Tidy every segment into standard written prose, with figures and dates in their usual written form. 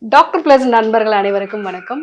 Doctor plus நண்பர்கள் அனைவருக்கும் வணக்கம்.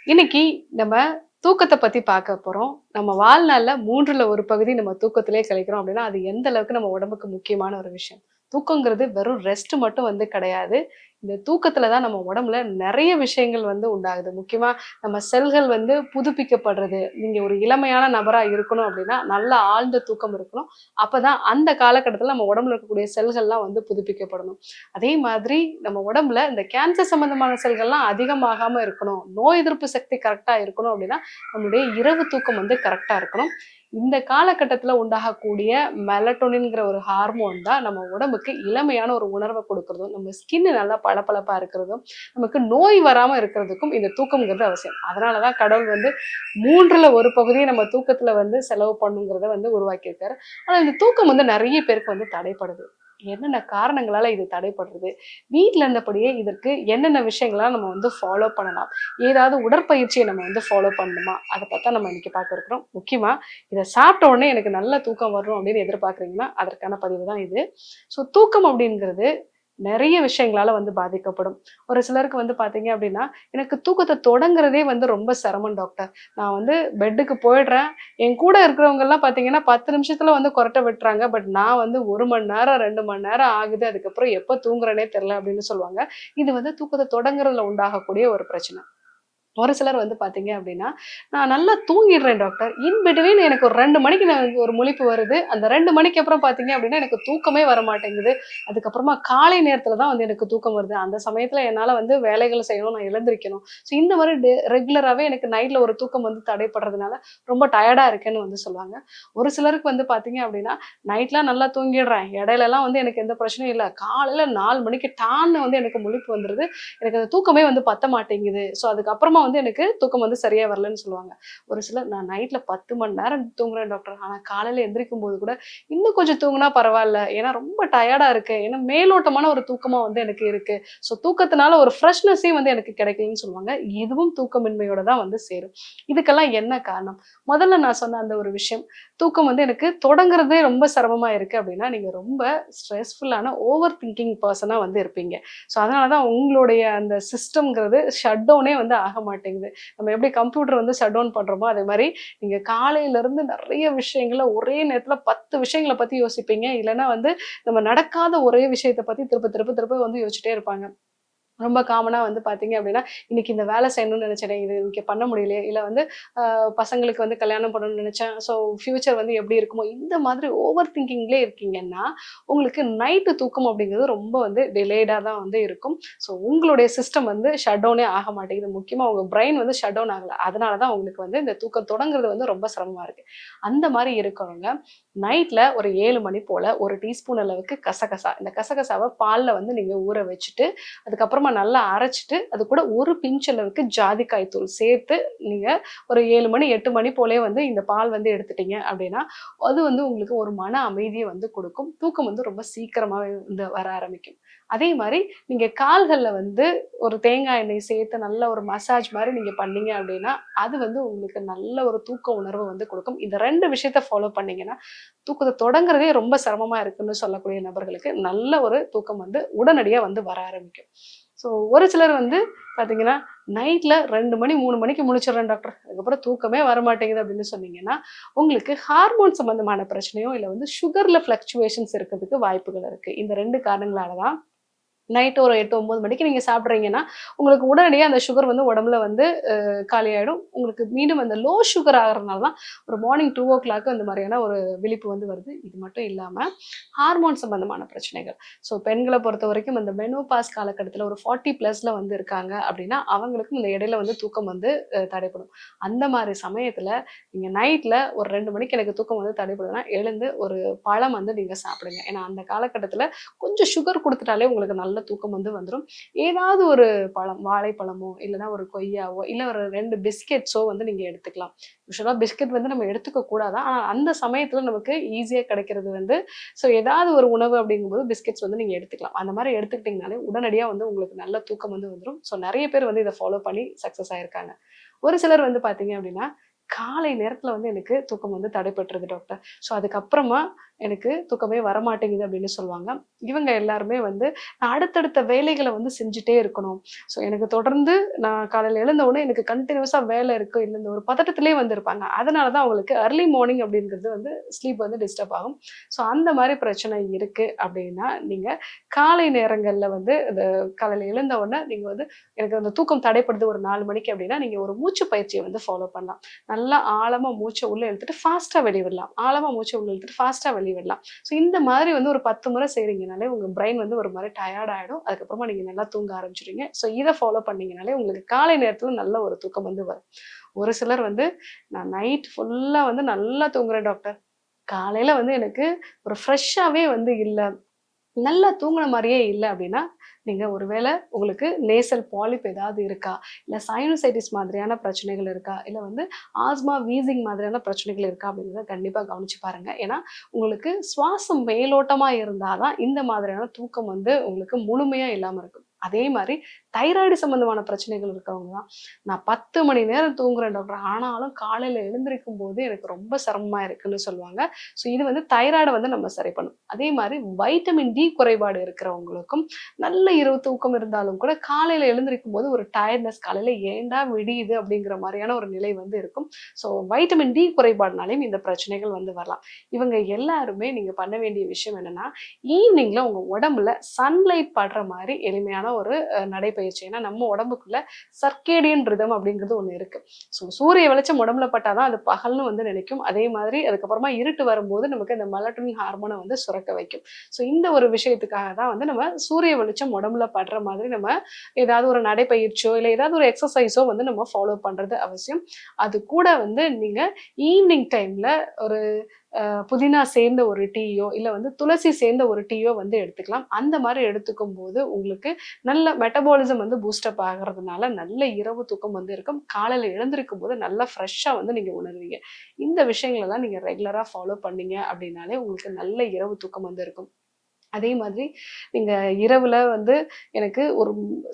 இன்னைக்கு நம்ம தூக்கத்த பத்தி பார்க்க போறோம். நம்ம வாழ்நாள்ல 3ல ஒரு பகுதி நம்ம தூக்கத்திலே கழிக்கிறோம் அப்படின்னா, அது எந்த அளவுக்கு நம்ம உடம்புக்கு முக்கியமான ஒரு விஷயம். தூக்கங்கிறது வெறும் ரெஸ்ட் மட்டும் கிடையாது. இந்த தூக்கத்துல தான் நம்ம உடம்புல நெறைய விஷயங்கள் உண்டாகுது. முக்கியமா நம்ம செல்கள் புதுப்பிக்கப்படுறது. நீங்க ஒரு இளமையான நபரா இருக்கணும் அப்படின்னா, நல்ல ஆழ்ந்த தூக்கம் இருக்கணும். அப்பதான் அந்த காலகட்டத்தில நம்ம உடம்புல இருக்கக்கூடிய செல்கள்லாம் புதுப்பிக்கப்படணும். அதே மாதிரி நம்ம உடம்புல இந்த கேன்சர் சம்பந்தமான செல்கள்லாம் அதிகமாகாம இருக்கணும். நோய் எதிர்ப்பு சக்தி கரெக்ட்டா இருக்கணும் அப்படின்னா, நம்மளுடைய இரவு தூக்கம் கரெக்ட்டா இருக்கணும். இந்த காலகட்டத்தில உண்டாகக்கூடிய மெலட்டோனின்ங்கிற ஒரு ஹார்மோன் தான் நம்ம உடம்புக்கு இளமையான ஒரு உணர்வ கொடுக்கிறதும், நம்ம ஸ்கின் நல்லா பளபளப்பா இருக்கிறதும், நமக்கு நோய் வராம இருக்கிறதுக்கும் இந்த தூக்கம்ங்கிறது அவசியம். அதனால தான் கடவுள் 3ல ஒரு பகுதிய நம்ம தூக்கத்தில செலவு பண்ணுங்கிறத உருவாக்கியிருக்காரு. ஆனா இந்த தூக்கம் நெறைய பேருக்கு தடைப்படுது. என்னென்ன காரணங்களால இது தடைப்படுறது? வீட்ல இருந்தபடியே இதற்கு என்னென்ன விஷயங்கள்லாம் நம்ம ஃபாலோ பண்ணலாம்? ஏதாவது உடற்பயிற்சிய நம்ம ஃபாலோ பண்ணணுமா? அத பத்தி நம்ம இன்னைக்கு பார்க்க இருக்கிறோம். முக்கியமா இத சாப்பிட்ட உடனே எனக்கு நல்ல தூக்கம் வரணும் அப்படின்னு எதிர்பார்க்குறீங்கன்னா, அதற்கான பதிவு தான் இது. ஸோ தூக்கம் அப்படிங்கிறது நெறைய விஷயங்களால பாதிக்கப்படும். ஒரு சிலருக்கு பார்த்தீங்க அப்படின்னா, எனக்கு தூக்கத்த தொடங்குறதே ரொம்ப சிரமம் டாக்டர். நான் பெட்டுக்கு போயிடுறேன். என் கூட இருக்கிறவங்கலாம் பார்த்தீங்கன்னா, 10 நிமிஷத்துல கொறட்ட விட்டுறாங்க. பட் நான் 1 மணி நேரம், 2 மணி நேரம் ஆகுது. அதுக்கப்புறம் எப்ப தூங்குறேன்னே தெரியல அப்படின்னு சொல்லுவாங்க. இது தூக்கத்த தொடங்குறதுல உண்டாகக்கூடிய ஒரு பிரச்சனை. ஒரு சிலர் பார்த்தீங்க அப்படின்னா, நான் நல்லா தூங்கிடுறேன் டாக்டர். இன் பிட்வீன் எனக்கு ஒரு 2 மணிக்கு எனக்கு ஒரு முழிப்பு வருது. அந்த 2 மணிக்கு அப்புறம் பார்த்தீங்க அப்படின்னா, எனக்கு தூக்கமே வரமாட்டேங்குது. அதுக்கப்புறமா காலை நேரத்தில தான் எனக்கு தூக்கம் வருது. அந்த சமயத்தில என்னால வேலைகள் செய்யணும், நான் எழுந்திரிக்கணும். ஸோ இந்த மாரி ரெகுலராவே எனக்கு நைட்ல ஒரு தூக்கம் தடைப்படுறதுனால, ரொம்ப டயர்டா இருக்கேன்னு சொல்லுவாங்க. ஒரு சிலருக்கு பார்த்தீங்க அப்படின்னா, நைட்லாம் நல்லா தூங்கிடுறேன். இடையிலலாம் எனக்கு எந்த பிரச்சனையும் இல்ல. காலையில 4 மணிக்கு டான்னு எனக்கு முழிப்பு வந்துருது. எனக்கு அந்த தூக்கமே பத்த மாட்டேங்குது. ஸோ அதுக்கப்புறமா எனக்கு தூக்கம் சரியா வரலன்னு சொல்லுவாங்க. ஒரு சிலர் நான் நைட்ல 10 மணி நேரம் தூங்குறேன் டாக்டர். ஆனா காலையில எந்திரிக்கும்போது கூட இன்னும் கொஞ்சம் தூங்குனா பரவால்ல. ஏன்னா ரொம்ப டயர்டா இருக்கு. ஏன்னா மேலோட்டமான ஒரு தூக்கமா எனக்கு இருக்கு. ஸோ தூக்கத்தினால ஒரு ஃப்ரெஷ்னஸே எனக்கு கிடைக்கலன்னு சொல்லுவாங்க. இதுவும் தூக்கமின்மையோட தான் சேரும். இதுக்கெல்லாம் என்ன காரணம்? முதல்ல நான் சொன்ன அந்த ஒரு விஷயம். தூக்கம் எனக்கு தொடங்குறதே ரொம்ப சிரமமா இருக்கு அப்படின்னா, நீங்க ரொம்ப ஸ்ட்ரெஸ்ஃபுல்லான ஓவர் திங்கிங் பெர்சனா இருப்பீங்க. ஸோ அதனால தான் உங்களுடைய அந்த சிஸ்டம்ங்கிறது ஷட் டவுனே ஆக மாட்டேங்குது. நம்ம எப்படி கம்ப்யூட்டர் ஷட் டவுன் பண்றோமோ, அதே மாரி நீங்க காலையிலருந்து நெறைய விஷயங்கள ஒரே நேரத்துல 10 விஷயங்கள பத்தி யோசிப்பீங்க. இல்லன்னா நம்ம நடக்காத ஒரே விஷயத்த பத்தி திருப்ப திருப்ப திருப்ப யோசிச்சுட்டே இருப்பாங்க. ரொம்ப காமனா பார்த்தீங்க அப்படின்னா, இன்னைக்கு இந்த வேலை செய்யணும்னு நினைச்சேனே, இது இன்னைக்கு பண்ண முடியலையே. இல்ல பசங்களுக்கு கல்யாணம் பண்ணணும்னு நினைச்சேன். ஸோ ஃபியூச்சர் எப்படி இருக்குமோ, இந்த மாதிரி ஓவர் திங்கிங்லயே இருக்கீங்கன்னா, உங்களுக்கு நைட்டு தூக்கம் அப்படிங்கிறது ரொம்ப டிலேடா தான் இருக்கும். ஸோ உங்களுடைய சிஸ்டம் ஷட் டவுனே ஆக மாட்டேங்குது. முக்கியமா உங்க பிரெயின் ஷட் டவுன் ஆகல. அதனால தான் உங்களுக்கு இந்த தூக்கம் தொடங்குறது ரொம்ப சிரமமா இருக்கு. அந்த மாரி இருக்கிறவங்க, நைட்ல ஒரு 7 மணி போல 1 டீஸ்பூன் அளவுக்கு கசகசா, இந்த கசகசாவ பால்ல நீங்க ஊற வச்சுட்டு, அதுக்கப்புறமா நல்லா அரைச்சுட்டு, அது கூட ஒரு பிஞ்ச் அளவுக்கு ஜாதிக்காய் தூள் சேர்த்து, நீங்க ஒரு 7 மணி, 8 மணி போலயே இந்த பால் எடுத்துட்டீங்க அப்படின்னா, அது உங்களுக்கு ஒரு மன அமைதிய கொடுக்கும். தூக்கம் ரொம்ப சீக்கிரமாவே வர ஆரம்பிக்கும். அதே மாரி நீங்க கால்கள்ல ஒரு தேங்காய் எண்ணெய் சேர்த்து நல்ல ஒரு மசாஜ் மாரி நீங்க பண்ணீங்க அப்படின்னா, அது உங்களுக்கு நல்ல ஒரு தூக்க உணர்வ கொடுக்கும். இந்த 2 விஷயத்த ஃபாலோ பண்ணீங்கன்னா, தூக்கத்த தொடங்குறதே ரொம்ப சிரமமா இருக்குன்னு சொல்லக்கூடிய நபர்களுக்கு, நல்ல ஒரு தூக்கம் உடனடியா வர ஆரம்பிக்கும். ஸோ ஒரு சிலர் பார்த்தீங்கன்னா, நைட்ல 2 மணி, 3 மணிக்கு முழிச்சிடுறேன் டாக்டர். அதுக்கப்புறம் தூக்கமே வரமாட்டேங்குது அப்படின்னு சொன்னீங்கன்னா, உங்களுக்கு ஹார்மோன் சம்மந்தமான பிரச்சனையோ, இல்ல சுகர்ல ஃப்ளக்சுவேஷன்ஸ் இருக்கிறதுக்கு வாய்ப்புகள் இருக்கு. இந்த 2 காரணங்களால தான் நைட் ஒரு 8, 9 மணிக்கு நீங்க சாப்பிடுறீங்கன்னா, உங்களுக்கு உடனடியா அந்த சுகர் உடம்புல காலியாயிடும். உங்களுக்கு மீண்டும் அந்த லோ சுகர் ஆகுறதுனால தான் ஒரு மார்னிங் 2:00 அந்த மாரியான ஒரு விழிப்பு வருது. இது மட்டும் இல்லாம, ஹார்மோன் சம்பந்தமான பிரச்சனைகள். ஸோ பெண்கள பொறுத்தவரைக்கும் இந்த மெனோபாஸ் காலகட்டத்தில ஒரு 40 பிளஸ்ல இருக்காங்க அப்படின்னா, அவங்களுக்கும் இந்த இடையில தூக்கம் தடைப்படும். அந்த மாரி சமயத்தில நீங்க நைட்ல ஒரு 2 மணிக்கு எனக்கு தூக்கம் தடைப்படுதுன்னா, எழுந்து ஒரு பழம் நீங்க சாப்பிடுங்க. ஏன்னா அந்த காலகட்டத்தில கொஞ்சம் சுகர் குடுத்துட்டாலே உங்களுக்கு நல்ல தூக்கம் வந்துரும். ஏதாவது ஒரு பழம், வாழைப்பழமோ, இல்லன்னா ஒரு கொய்யாவோ, இல்ல ஒரு 2 பிஸ்கெட்ஸோ நீங்க எடுத்துக்கலாம். யூசுவலா பிஸ்கட் நம்ம எடுத்துக்க கூடாதாம். ஆனா அந்த சமயத்துல நமக்கு ஈஸியா கிடைக்கிறது ஸோ ஏதாவது ஒரு உணவு அப்படிங்கும்போது பிஸ்கெட்ஸ் நீங்க எடுத்துக்கலாம். அந்த மாரி எடுத்துக்கிட்டீங்கனாலே உடனடியா உங்களுக்கு நல்ல தூக்கம் வந்துரும். ஸோ நெறைய பேர் இத ஃபாலோ பண்ணி சக்சஸ் ஆயிருக்காங்க. ஒரு சிலர் பார்த்தீங்க அப்படின்னா, காலை நேரத்துல எனக்கு தூக்கம் தடைப்பட்டுருது டாக்டர். ஸோ அதுக்கப்புறமா எனக்கு தூக்கமே வரமாட்டேங்குது அப்படின்னு சொல்லுவாங்க. இவங்க எல்லாருமே வந்து நான் அடுத்தடுத்த வேலைகள வந்து செஞ்சுட்டே இருக்கணும். ஸோ எனக்கு தொடர்ந்து நான் காலையில எழுந்த உடனே எனக்கு கன்டினியூஸா வேலை இருக்கு. இல்ல இந்த ஒரு பதட்டத்திலேயே வந்து இருப்பாங்க. அதனால தான் அவங்களுக்கு அர்லி மார்னிங் அப்படிங்கிறது வந்து ஸ்லீப் வந்து டிஸ்டர்ப் ஆகும். ஸோ அந்த மாரி பிரச்சனை இருக்கு அப்படின்னா, நீங்க காலை நேரங்கள்ல வந்து காலையில எழுந்த உடனே நீங்க வந்து எனக்கு அந்த தூக்கம் தடைப்படுது ஒரு 4 மணிக்கு அப்படின்னா, நீங்க ஒரு மூச்சு பயிற்சிய வந்து ஃபாலோ பண்ணலாம். நல்லா ஆழமா மூச்ச உள்ள இழுத்துட்டு ஃபாஸ்ட்டா வெளிய விடலாம். ஆழமா மூச்ச உள்ள இழுத்துட்டு ஃபாஸ்ட்டா வெளிய விடலாம். ஸோ இந்த மாதிரி வந்து ஒரு 10 முறை செய்றீங்கனாலே உங்க பிரெயின் வந்து ஒரு மாரி டயர்ட் ஆயிடும். அதுக்கப்புறமா நீங்க நல்லா தூங்க ஆரம்பிச்சுருவீங்க. ஸோ இத ஃபாலோ பண்ணீங்கனாலே உங்களுக்கு காலை நேரத்துல நல்ல ஒரு தூக்கம் வந்து வரும். ஒரு சிலர் வந்து நான் நைட் ஃபுல்லா வந்து நல்லா தூங்குறேன் டாக்டர். காலையில வந்து எனக்கு ஒரு ஃப்ரெஷ்ஷாவே வந்து இல்ல. நல்லா தூங்குன மாரியே இல்ல அப்டின்னா, நீங்க ஒரு வேள உங்களுக்கு நேசல் பாலிப் ஏதாவது இருக்கா? இல்ல சைனசைட்டிஸ் மாதிரியான பிரச்சனைகள் இருக்கா? இல்ல வந்து ஆஸ்மா, வீசிங் மாதிரியான பிரச்சனைகள் இருக்கா? அப்டிங்கிறத கண்டிப்பா கவனிச்சு பாருங்க. ஏன்னா, உங்களுக்கு சுவாசம் மேலோட்டமா இருந்தா தான் இந்த மாதிரியான தூக்கம் வந்து உங்களுக்கு முழுமையா இல்லாம இருக்கும். அதே மாரி தைராய்டு சம்மந்தமான பிரச்சனைகள் இருக்கவங்க தான், நான் 10 மணி நேரம் தூங்குறேன் டாக்டர். ஆனாலும் காலையில எழுந்திரிக்கும்போது எனக்கு ரொம்ப சிரமமா இருக்குன்னு சொல்லுவாங்க. ஸோ இது வந்து தைராய்ட வந்து நம்ம சரி பண்ணும். அதே மாரி வைட்டமின் டி குறைபாடு இருக்கிறவங்களுக்கும் நல்ல இரவு தூக்கம் இருந்தாலும் கூட காலையில எழுந்திரிக்கும்போது ஒரு டயர்ட்னஸ் காலையில ஏன்டா விடியுது அப்படிங்கிற மாரியான ஒரு நிலை வந்து இருக்கும். ஸோ வைட்டமின் டி குறைபாடுனாலயும் இந்த பிரச்சனைகள் வந்து வரலாம். இவங்க எல்லாருமே நீங்க பண்ண வேண்டிய விஷயம் என்னன்னா, ஈவ்னிங்ல உங்க உடம்புல சன்லைட் படுற மாரி எளிமையான ஒரு நடைப்பயிற்சி. ஏன்னா நம்ம உடம்புக்குள்ள சர்க்கேடியன் ரிதம் அப்படிங்கிறது ஒண்ணு இருக்கு. ஸோ சூரிய வெளிச்சம் உடம்புல பட்டா தான் அது பகல்னு வந்து நினைக்கும். அதே மாதிரி அதுக்கப்புறமா இருட்டு வரும்போது நமக்கு இந்த மெலட்டோனின் ஹார்மோன வந்து சுரக்க வைக்கும். ஸோ இந்த ஒரு விஷயத்துக்காக தான் வந்து நம்ம சூரிய வெளிச்சம் உடம்புல படுற மாதிரி நம்ம ஏதாவது ஒரு நடைப்பயிற்சியோ, இல்ல ஏதாவது ஒரு எக்ஸர்சைஸோ வந்து நம்ம ஃபாலோ பண்றது அவசியம். அது கூட வந்து நீங்க ஈவ்னிங் டைம்ல ஒரு புதினா சேர்ந்த ஒரு டீயோ, இல்ல வந்து துளசி சேர்ந்த ஒரு டீயோ வந்து எடுத்துக்கலாம். அந்த மாரி எடுத்துக்கும்போது உங்களுக்கு நல்ல மெட்டபாலிசம் வந்து பூஸ்டப் ஆகுறதுனால நல்ல இரவு தூக்கம் வந்து இருக்கும். காலையில எழுந்திரிக்கும்போது நல்லா ஃப்ரெஷ்ஷா வந்து நீங்க உணருவீங்க. இந்த விஷயங்களெல்லாம் நீங்க ரெகுலரா ஃபாலோ பண்ணீங்க அப்படின்னாலே உங்களுக்கு நல்ல இரவு தூக்கம் வந்து இருக்கும். அதே மாதிரி நீங்க இரவுல வந்து எனக்கு ஒரு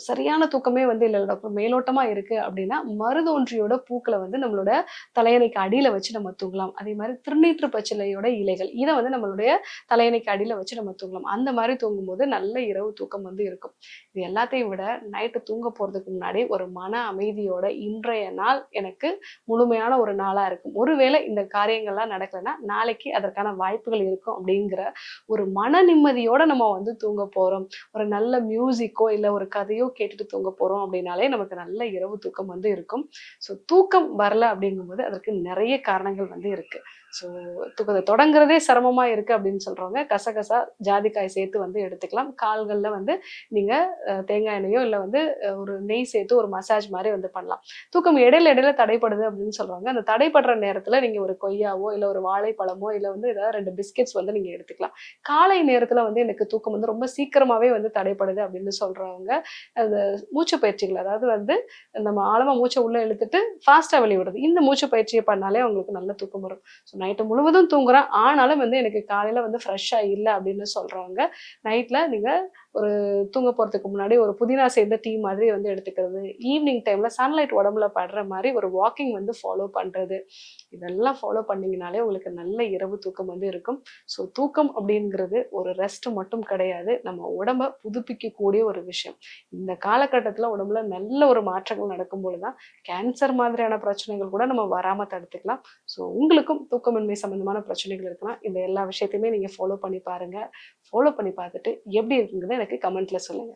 சரியான தூக்கமே வந்து இல்ல டாக்டர் மேலோட்டமா இருக்கு அப்படின்னா, மருதோன்றியோட பூக்கள வந்து நம்மளோட தலையணைக்கு அடியில வச்சு நம்ம தூங்கலாம். அதே மாரி திருநீற்று பச்சிலையோட இலைகள். இத வந்து நம்மளுடைய தலையணைக்கு அடியில வச்சு நம்ம தூங்கலாம். அந்த மாரி தூங்கும்போது நல்ல இரவு தூக்கம் வந்து இருக்கும். இது எல்லாத்தையும் விட நைட்டு தூங்க போறதுக்கு முன்னாடி ஒரு மன அமைதியோட இன்றைய நாள் எனக்கு முழுமையான ஒரு நாளா இருக்கும். ஒருவேளை இந்த காரியங்கள்லாம் நடக்கலன்னா, நாளைக்கு அதற்கான வாய்ப்புகள் இருக்கும் அப்படிங்கிற ஒரு மன நிம்மதியோட நம்ம வந்து தூங்க போறோம். ஒரு நல்ல மியூசிக்கோ, இல்ல ஒரு கதையோ கேட்டுட்டு தூங்க போறோம் அப்படின்னாலே நமக்கு நல்ல இரவு தூக்கம் வந்து இருக்கும். ஸோ தூக்கம் வரல அப்படிங்கும்போது அதற்கு நெறைய காரணங்கள் வந்து இருக்கு. ஸோ தூக்கத்த தொடங்குறதே சிரமமா இருக்கு அப்படின்னு சொல்றவங்க கசகசா, ஜாதிக்காய் சேர்த்து வந்து எடுத்துக்கலாம். கால்கள்ல வந்து நீங்க தேங்காய் எண்ணெயோ, இல்ல வந்து ஒரு நெய் சேர்த்து ஒரு மசாஜ் மாரி வந்து பண்ணலாம். தூக்கம் இடையில இடையில தடைப்படுது அப்படின்னு சொல்றவங்க, அந்த தடைப்படுற நேரத்துல நீங்க ஒரு கொய்யாவோ, இல்ல ஒரு வாழைப்பழமோ, இல்ல வந்து ஏதாவது 2 பிஸ்கட்ஸ் வந்து நீங்க எடுத்துக்கலாம். காலை நேரத்துல வந்து எனக்கு தூக்கம் வந்து ரொம்ப சீக்கிரமாவே வந்து தடைப்படுது அப்படின்னு சொல்றவங்க, அந்த மூச்சு பயிற்சிகள் அதாவது வந்து நம்ம ஆழமா மூச்ச உள்ள இழுத்துட்டு ஃபாஸ்ட்டா வெளிய விடுறது. இந்த மூச்சு பயிற்சிய பண்ணாலே அவங்களுக்கு நல்ல தூக்கம் வரும். ஸோ நைட்டு முழுவதும் தூங்குறேன். ஆனாலும் வந்து எனக்கு காலையில வந்து ஃப்ரெஷ்ஷா இல்ல அப்படின்னு சொல்றவங்க, நைட்ல நீங்க ஒரு தூங்க போறதுக்கு முன்னாடி ஒரு புதினா சேர்ந்த டீ மாதிரி வந்து எடுத்துக்கிறது. ஈவினிங் டைம்ல சன்லைட் உடம்புல படுற மாரி ஒரு வாக்கிங் வந்து ஃபாலோ பண்றது. இதெல்லாம் ஃபாலோ பண்ணீங்கனாலே உங்களுக்கு நல்ல இரவு தூக்கம் வந்து இருக்கும். ஸோ தூக்கம் அப்படிங்கிறது ஒரு ரெஸ்ட் மட்டும் கிடையாது. நம்ம உடம்ப புதுப்பிக்கக்கூடிய ஒரு விஷயம். இந்த காலகட்டத்தில உடம்புல நல்ல ஒரு மாற்றங்கள் நடக்கும்பொழுது தான், கேன்சர் மாதிரியான பிரச்சனைகள் கூட நம்ம வராம தடுத்துக்கலாம். ஸோ உங்களுக்கும் தூக்கமின்மை சம்மந்தமான பிரச்சனைகள் இருக்குன்னா, இந்த எல்லா விஷயத்தையுமே நீங்க ஃபாலோ பண்ணி பாருங்க. ஃபாலோ பண்ணி பார்த்துட்டு எப்படி இருக்குங்கிறத எனக்கு கமெண்ட்ல சொல்லுங்க.